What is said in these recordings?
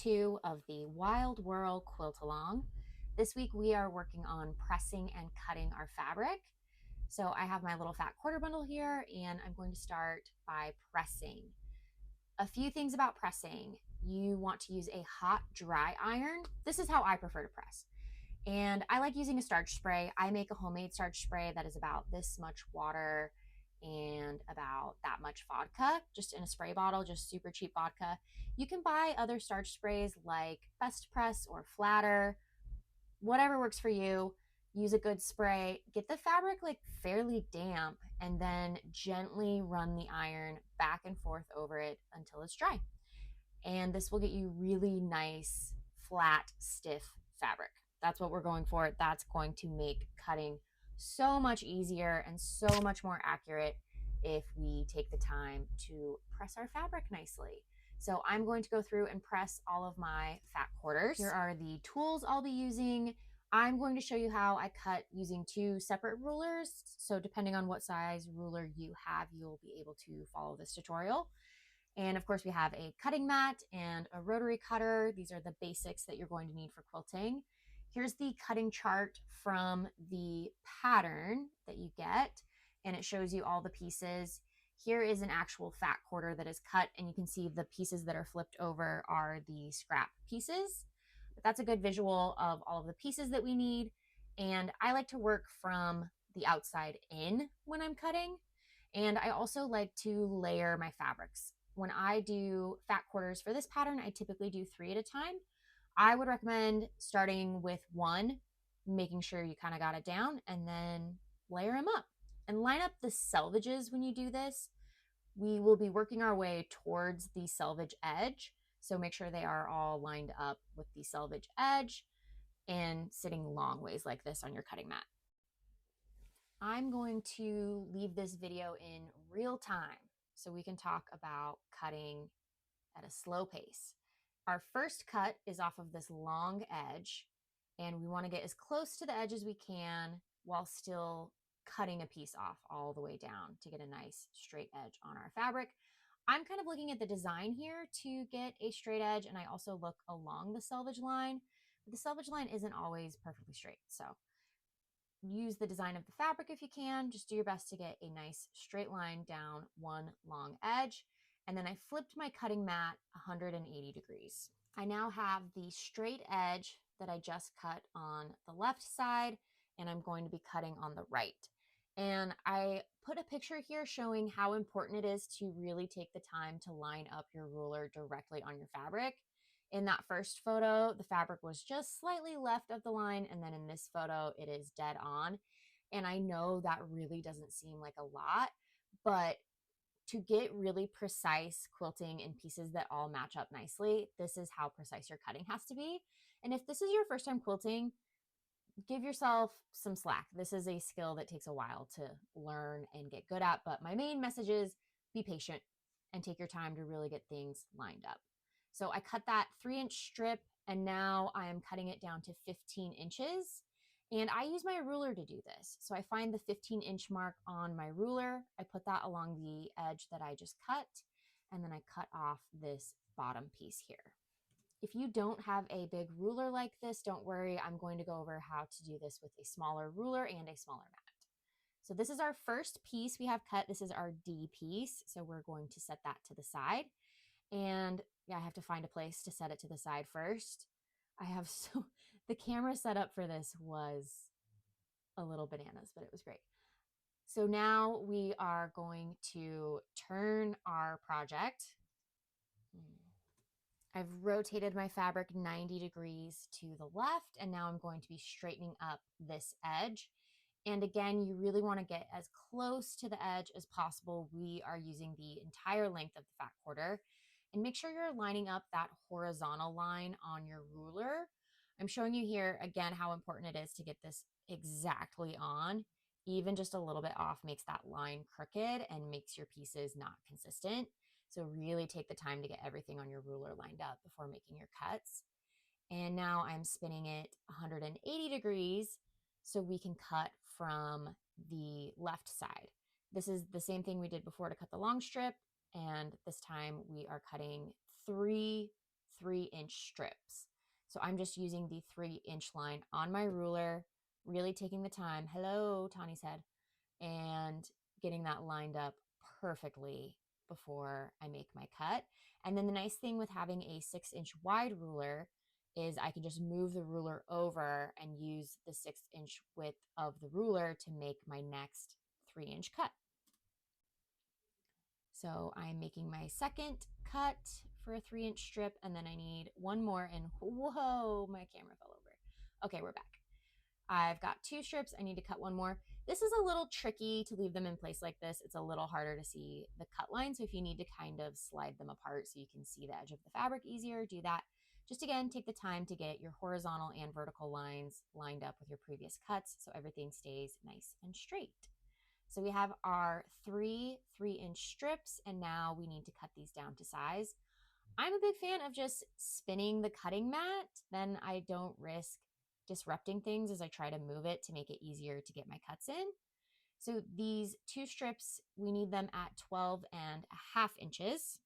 2 of the Wyld Whirl Quilt Along. This week we are working on pressing and cutting our fabric. So I have my little fat quarter bundle here and I'm going to start by pressing. A few things about pressing. You want to use a hot dry iron. This is how I prefer to press. And I like using a starch spray. I make a homemade starch spray that is about this much water and about that much vodka, just in a spray bottle, just super cheap vodka. You can buy other starch sprays like Best Press or Flatter, whatever works for you. Use a good spray. Get the fabric like fairly damp and then gently run the iron back and forth over it until it's dry. And this will get you really nice, flat, stiff fabric. That's what we're going for. That's going to make cutting so much easier and so much more accurate if we take the time to press our fabric nicely. So I'm going to go through and press all of my fat quarters. Here are the tools I'll be using. I'm going to show you how I cut using 2 separate rulers. So depending on what size ruler you have, you'll be able to follow this tutorial. And of course we have a cutting mat and a rotary cutter. These are the basics that you're going to need for quilting. Here's the cutting chart from the pattern that you get, and it shows you all the pieces. Here is an actual fat quarter that is cut, and you can see the pieces that are flipped over are the scrap pieces. But that's a good visual of all of the pieces that we need. And I like to work from the outside in when I'm cutting. And I also like to layer my fabrics. When I do fat quarters for this pattern, I typically do 3 at a time. I would recommend starting with 1, making sure you kind of got it down, and then layer them up. And line up the selvages when you do this. We will be working our way towards the selvage edge, so make sure they are all lined up with the selvage edge and sitting long ways like this on your cutting mat. I'm going to leave this video in real time so we can talk about cutting at a slow pace. Our first cut is off of this long edge, and we want to get as close to the edge as we can while still cutting a piece off all the way down to get a nice straight edge on our fabric. I'm kind of looking at the design here to get a straight edge, and I also look along the selvage line, but the selvage line isn't always perfectly straight. So use the design of the fabric if you can. Just do your best to get a nice straight line down one long edge. And then I flipped my cutting mat 180 degrees. I now have the straight edge that I just cut on the left side, and I'm going to be cutting on the right. And I put a picture here showing how important it is to really take the time to line up your ruler directly on your fabric. In that first photo, the fabric was just slightly left of the line, and then in this photo, it is dead on. And I know that really doesn't seem like a lot, but to get really precise quilting in pieces that all match up nicely, this is how precise your cutting has to be. And if this is your first time quilting, give yourself some slack. This is a skill that takes a while to learn and get good at, but my main message is be patient and take your time to really get things lined up. So I cut that 3-inch strip, and now I am cutting it down to 15 inches. And I use my ruler to do this. So I find the 15-inch mark on my ruler. I put that along the edge that I just cut, and then I cut off this bottom piece here. If you don't have a big ruler like this, don't worry. I'm going to go over how to do this with a smaller ruler and a smaller mat. So this is our first piece we have cut. This is our D piece. So we're going to set that to the side. And yeah, I have to find a place to set it to the side first. The camera setup for this was a little bananas, but it was great. So now we are going to turn our project. I've rotated my fabric 90 degrees to the left, and now I'm going to be straightening up this edge. And again, you really want to get as close to the edge as possible. We are using the entire length of the fat quarter. And make sure you're lining up that horizontal line on your ruler. I'm showing you here again how important it is to get this exactly on. Even just a little bit off makes that line crooked and makes your pieces not consistent. So really take the time to get everything on your ruler lined up before making your cuts. And now I'm spinning it 180 degrees so we can cut from the left side. This is the same thing we did before to cut the long strip, and this time we are cutting 3 3-inch strips. So I'm just using the 3-inch line on my ruler, really taking the time. Hello, Tawny said, and getting that lined up perfectly before I make my cut. And then the nice thing with having a 6-inch wide ruler is I can just move the ruler over and use the 6-inch width of the ruler to make my next 3-inch cut. So I'm making my second cut for a 3-inch strip, and then I need one more, and whoa, my camera fell over. Okay, we're back. I've got 2 strips. I need to cut one more. This is a little tricky to leave them in place like this. It's a little harder to see the cut line. So if you need to kind of slide them apart so you can see the edge of the fabric easier, do that. Just again, take the time to get your horizontal and vertical lines lined up with your previous cuts so everything stays nice and straight. So we have our 3-inch strips, and now we need to cut these down to size. I'm a big fan of just spinning the cutting mat. Then I don't risk disrupting things as I try to move it to make it easier to get my cuts in. So these 2 strips, we need them at 12.5 inches.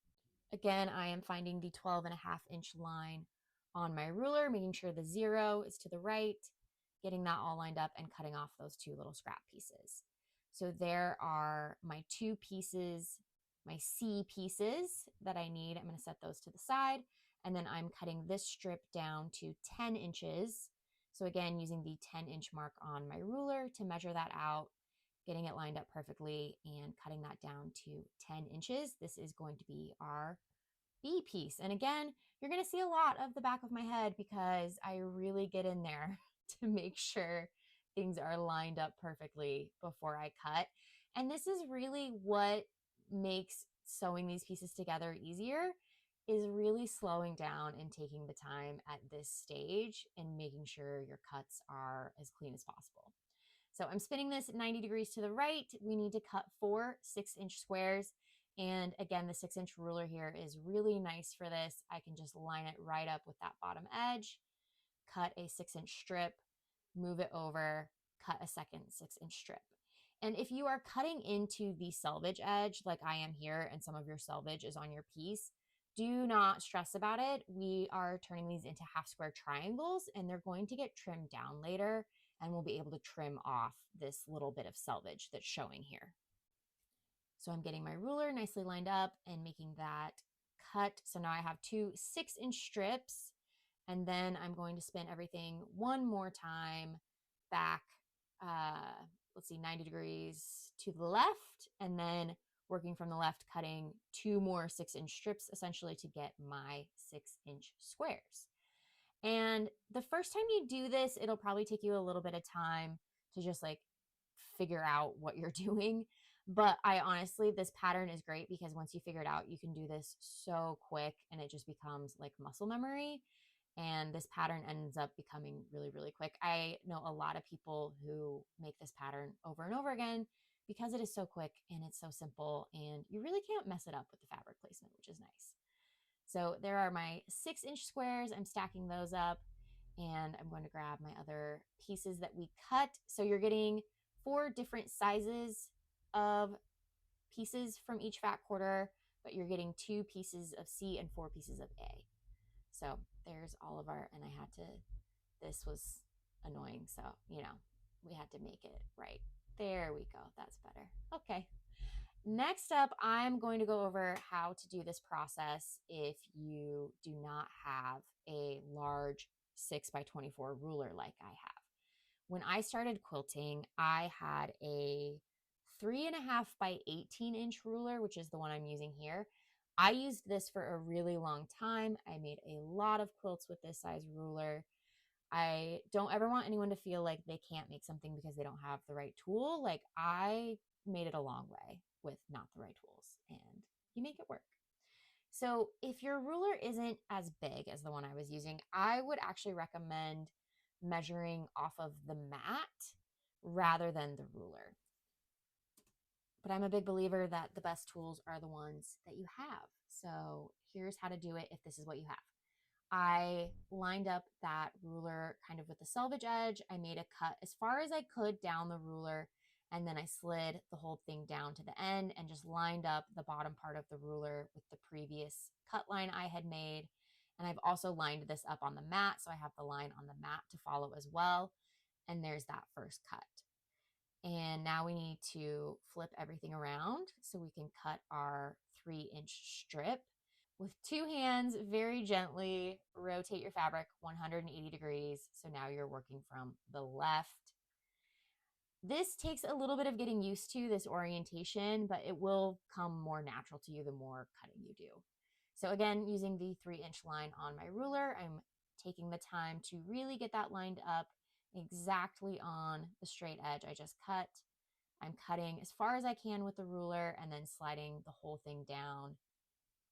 Again, I am finding the 12.5-inch line on my ruler, making sure the 0 is to the right, getting that all lined up and cutting off those 2 little scrap pieces. So there are my 2 pieces, my C pieces that I need. I'm going to set those to the side. And then I'm cutting this strip down to 10 inches. So again, using the 10-inch mark on my ruler to measure that out, getting it lined up perfectly and cutting that down to 10 inches. This is going to be our B piece. And again, you're going to see a lot of the back of my head because I really get in there to make sure things are lined up perfectly before I cut. And this is really what makes sewing these pieces together easier, is really slowing down and taking the time at this stage and making sure your cuts are as clean as possible. So I'm spinning this at 90 degrees to the right. We need to cut 4 6-inch squares. And again, the 6-inch ruler here is really nice for this. I can just line it right up with that bottom edge, cut a 6-inch strip, move it over, cut a second 6-inch strip. And if you are cutting into the selvage edge, like I am here, and some of your selvage is on your piece, do not stress about it. We are turning these into half square triangles, and they're going to get trimmed down later, and we'll be able to trim off this little bit of selvage that's showing here. So I'm getting my ruler nicely lined up and making that cut. So now I have 2 6-inch strips, and then I'm going to spin everything one more time back, let's see, 90 degrees to the left, and then working from the left, cutting 2 more 6-inch strips essentially to get my 6-inch squares. And the first time you do this, it'll probably take you a little bit of time to just like figure out what you're doing. But I honestly, this pattern is great because once you figure it out, you can do this so quick and it just becomes like muscle memory. And this pattern ends up becoming really, really quick. I know a lot of people who make this pattern over and over again because it is so quick and it's so simple, and you really can't mess it up with the fabric placement, which is nice. So there are my 6-inch squares. I'm stacking those up, and I'm going to grab my other pieces that we cut. So you're getting 4 different sizes of pieces from each fat quarter, but you're getting 2 pieces of C and 4 pieces of A. So there's all of our, and I had to, this was annoying. So, we had to make it right. There we go. That's better. Okay. Next up, I'm going to go over how to do this process if you do not have a large 6x24 ruler like I have. When I started quilting, I had a 3.5 by 18-inch ruler, which is the one I'm using here. I used this for a really long time. I made a lot of quilts with this size ruler. I don't ever want anyone to feel like they can't make something because they don't have the right tool. Like, I made it a long way with not the right tools, and you make it work. So if your ruler isn't as big as the one I was using, I would actually recommend measuring off of the mat rather than the ruler. But I'm a big believer that the best tools are the ones that you have. So here's how to do it if this is what you have. I lined up that ruler kind of with the selvage edge. I made a cut as far as I could down the ruler, and then I slid the whole thing down to the end and just lined up the bottom part of the ruler with the previous cut line I had made. And I've also lined this up on the mat, so I have the line on the mat to follow as well. And there's that first cut. And now we need to flip everything around so we can cut our 3-inch strip. With two hands, very gently rotate your fabric 180 degrees. So now you're working from the left. This takes a little bit of getting used to, this orientation, but it will come more natural to you the more cutting you do. So again, using the 3-inch line on my ruler, I'm taking the time to really get that lined up exactly on the straight edge I just cut. I'm cutting as far as I can with the ruler and then sliding the whole thing down,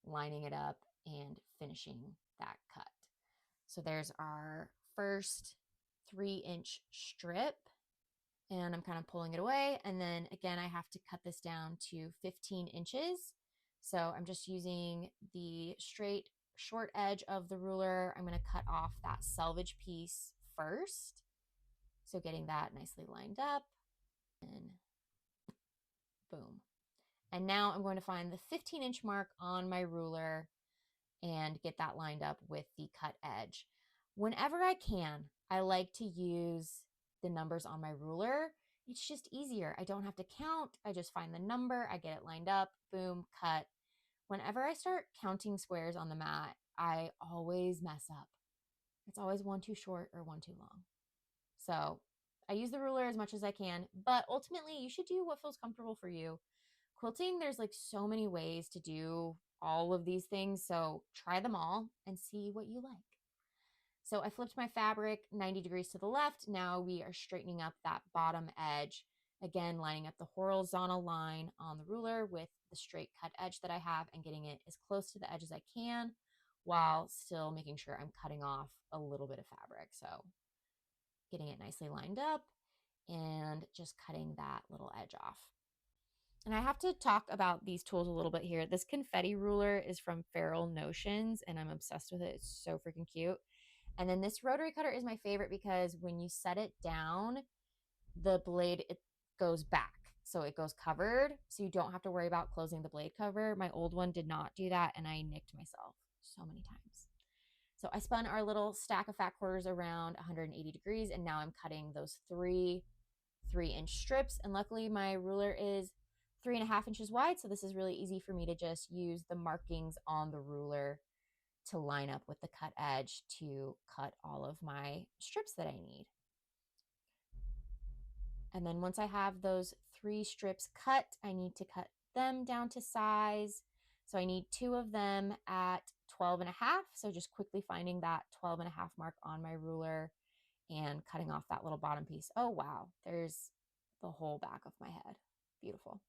lining it up, and finishing that cut. So there's our first 3-inch strip, and I'm kind of pulling it away. And then again, I have to cut this down to 15 inches. So I'm just using the straight short edge of the ruler. I'm going to cut off that selvage piece first. So getting that nicely lined up, and boom. And now I'm going to find the 15-inch mark on my ruler and get that lined up with the cut edge. Whenever I can, I like to use the numbers on my ruler. It's just easier. I don't have to count. I just find the number, I get it lined up, boom, cut. Whenever I start counting squares on the mat, I always mess up. It's always one too short or one too long. So I use the ruler as much as I can, but ultimately you should do what feels comfortable for you. Quilting, there's like so many ways to do all of these things. So try them all and see what you like. So I flipped my fabric 90 degrees to the left. Now we are straightening up that bottom edge. Again, lining up the horizontal line on the ruler with the straight cut edge that I have and getting it as close to the edge as I can while still making sure I'm cutting off a little bit of fabric. So getting it nicely lined up and just cutting that little edge off. And I have to talk about these tools a little bit here. This confetti ruler is from Feral Notions, and I'm obsessed with it. It's so freaking cute. And then this rotary cutter is my favorite because when you set it down, the blade, it goes back. So it goes covered, so you don't have to worry about closing the blade cover. My old one did not do that, and I nicked myself so many times. So I spun our little stack of fat quarters around 180 degrees, and now I'm cutting those 3-inch strips. And luckily my ruler is 3.5 inches wide, so this is really easy for me to just use the markings on the ruler to line up with the cut edge to cut all of my strips that I need. And then once I have those 3 strips cut, I need to cut them down to size. So I need 2 of them at 12.5. So just quickly finding that 12.5 mark on my ruler and cutting off that little bottom piece. Oh, wow. There's the whole back of my head. Beautiful.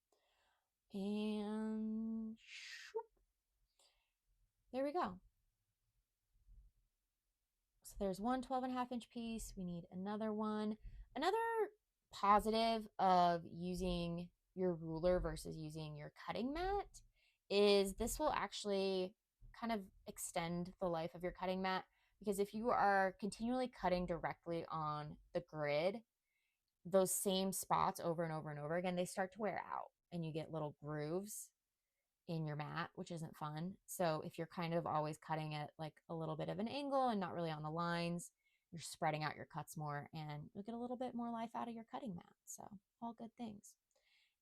And shoop, there we go. So there's one 12.5-inch piece. We need another one. Another positive of using your ruler versus using your cutting mat is this will actually kind of extend the life of your cutting mat, because if you are continually cutting directly on the grid, those same spots over and over and over again, they start to wear out and you get little grooves in your mat, which isn't fun. So if you're kind of always cutting at like a little bit of an angle and not really on the lines, you're spreading out your cuts more and you'll get a little bit more life out of your cutting mat. So all good things.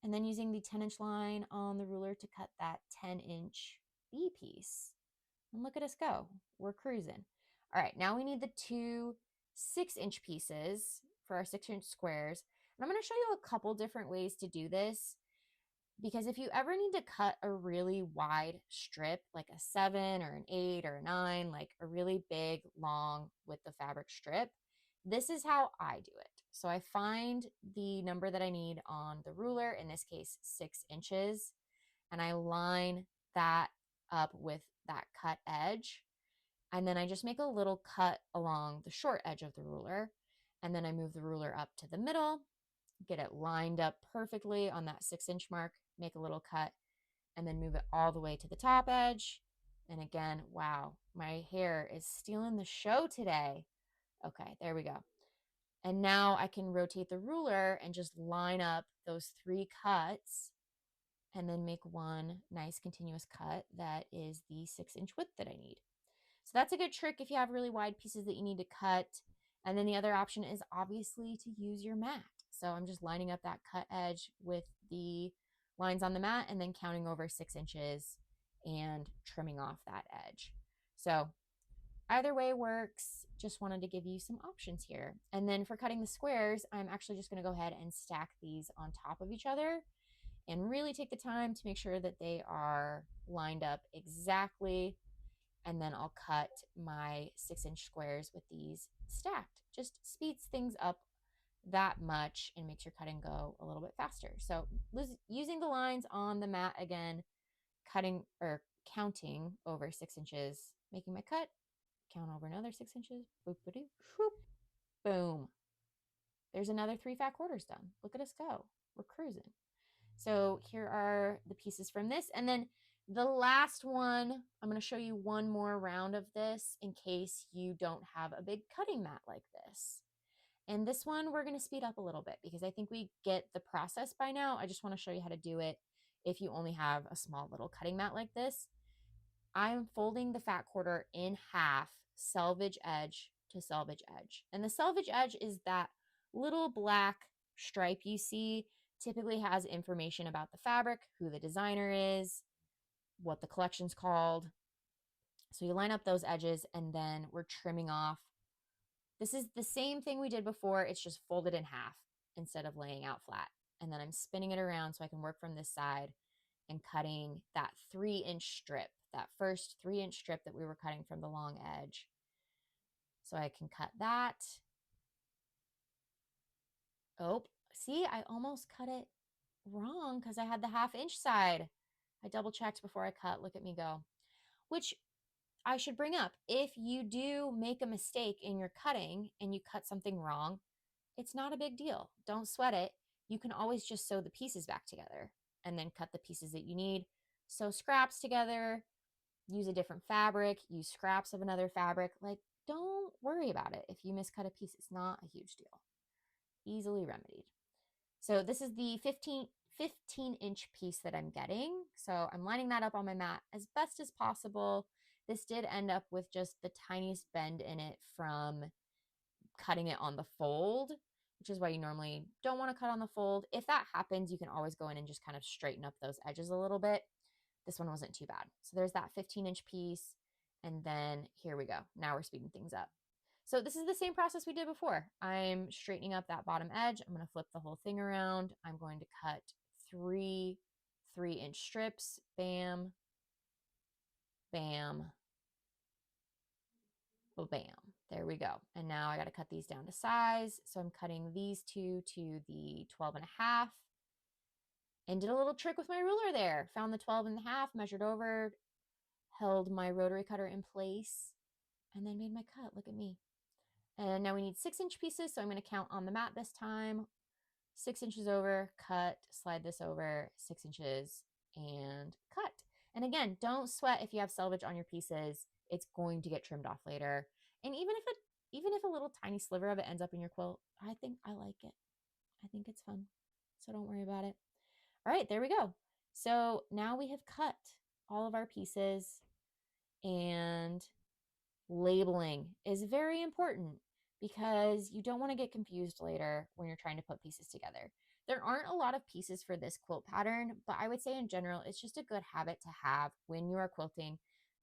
And then using the 10-inch line on the ruler to cut that 10-inch B piece. And look at us go. We're cruising. All right, now we need the 2 6-inch pieces for our 6-inch squares. And I'm going to show you a couple different ways to do this, because if you ever need to cut a really wide strip, like a 7 or an 8 or a 9, like a really big, long width of fabric strip, this is how I do it. So I find the number that I need on the ruler, in this case 6 inches, and I line that up with that cut edge. And then I just make a little cut along the short edge of the ruler. And then I move the ruler up to the middle, get it lined up perfectly on that 6-inch mark, make a little cut, and then move it all the way to the top edge. And again, wow, my hair is stealing the show today. Okay, there we go. And now I can rotate the ruler and just line up those 3 cuts and then make one nice continuous cut that is the 6-inch width that I need. So that's a good trick if you have really wide pieces that you need to cut. And then the other option is obviously to use your mat. So I'm just lining up that cut edge with the lines on the mat and then counting over 6 inches and trimming off that edge. So either way works. Just wanted to give you some options here. And then for cutting the squares, I'm actually just going to go ahead and stack these on top of each other and really take the time to make sure that they are lined up exactly. And then I'll cut my 6-inch squares with these stacked. Just speeds things up that much and makes your cutting go a little bit faster. So using the lines on the mat again, cutting or counting over 6 inches, making my cut, count over another 6 inches, boop, ba-doo, whoop, boom. There's another 3 fat quarters done. Look at us go. We're cruising. So here are the pieces from this. And then the last one, I'm going to show you one more round of this in case you don't have a big cutting mat like this. And this one, we're going to speed up a little bit because I think we get the process by now. I just want to show you how to do it if you only have a small little cutting mat like this. I'm folding the fat quarter in half, selvage edge to selvage edge. And the selvage edge is that little black stripe you see, typically has information about the fabric, who the designer is, what the collection's called. So you line up those edges and then we're trimming off. This is the same thing we did before. It's just folded in half instead of laying out flat. And then I'm spinning it around so I can work from this side and cutting that 3-inch strip, that first 3-inch strip that we were cutting from the long edge. So I can cut that. Oh, see, I almost cut it wrong because I had the 1/2-inch side. I double checked before I cut. Look at me go. Which I should bring up. If you do make a mistake in your cutting and you cut something wrong, it's not a big deal. Don't sweat it. You can always just sew the pieces back together and then cut the pieces that you need. Sew scraps together, use a different fabric, use scraps of another fabric. Like, don't worry about it if you miscut a piece. It's not a huge deal. Easily remedied. So this is the 15-inch piece that I'm getting. So I'm lining that up on my mat as best as possible. This did end up with just the tiniest bend in it from cutting it on the fold, which is why you normally don't want to cut on the fold. If that happens, you can always go in and just kind of straighten up those edges a little bit. This one wasn't too bad. So there's that 15-inch piece. And then here we go. Now we're speeding things up. So this is the same process we did before. I'm straightening up that bottom edge. I'm going to flip the whole thing around. I'm going to cut 3 3-inch strips. Bam, bam, bam. There we go. And now I got to cut these down to size. So I'm cutting these two to the 12.5 and did a little trick with my ruler there. Found the 12.5, measured over, held my rotary cutter in place, and then made my cut. Look at me. And now we need 6-inch pieces. So I'm going to count on the mat this time. 6 inches over, cut, slide this over 6 inches and cut. And again, don't sweat if you have selvage on your pieces. It's going to get trimmed off later. And even if a little tiny sliver of it ends up in your quilt, I think I like it. I think it's fun. So don't worry about it. All right, there we go. So now we have cut all of our pieces, and labeling is very important because you don't want to get confused later when you're trying to put pieces together. There aren't a lot of pieces for this quilt pattern, but I would say in general, it's just a good habit to have when you are quilting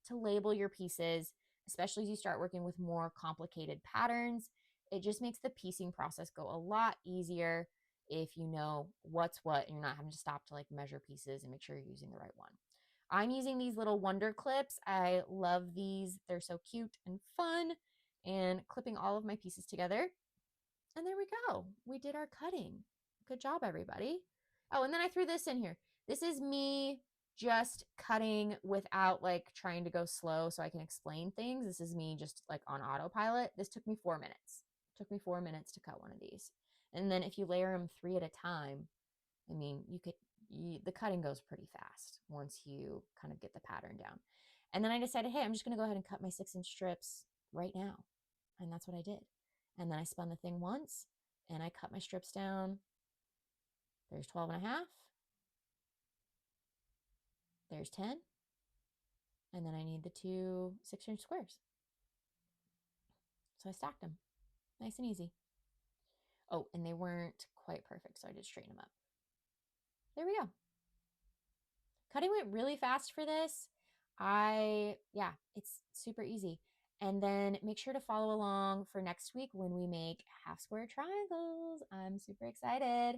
to label your pieces, especially as you start working with more complicated patterns. It just makes the piecing process go a lot easier if you know what's what and you're not having to stop to like measure pieces and make sure you're using the right one. I'm using these little wonder clips. I love these. They're so cute and fun, and clipping all of my pieces together. And there we go. We did our cutting. Good job, everybody. Oh, and then I threw this in here. This is me just cutting without like trying to go slow so I can explain things. This is me just like on autopilot. This took me 4 minutes. It took me 4 minutes to cut one of these. And then if you layer them 3 at a time, I mean, the cutting goes pretty fast once you kind of get the pattern down. And then I decided, hey, I'm just going to go ahead and cut my 6-inch strips right now. And that's what I did. And then I spun the thing once and I cut my strips down. There's 12.5. There's 10. And then I need the 2 6-inch squares. So I stacked them. Nice and easy. Oh, and they weren't quite perfect, so I did straighten them up. There we go. Cutting went really fast for this. Yeah, it's super easy. And then make sure to follow along for next week when we make half square triangles. I'm super excited.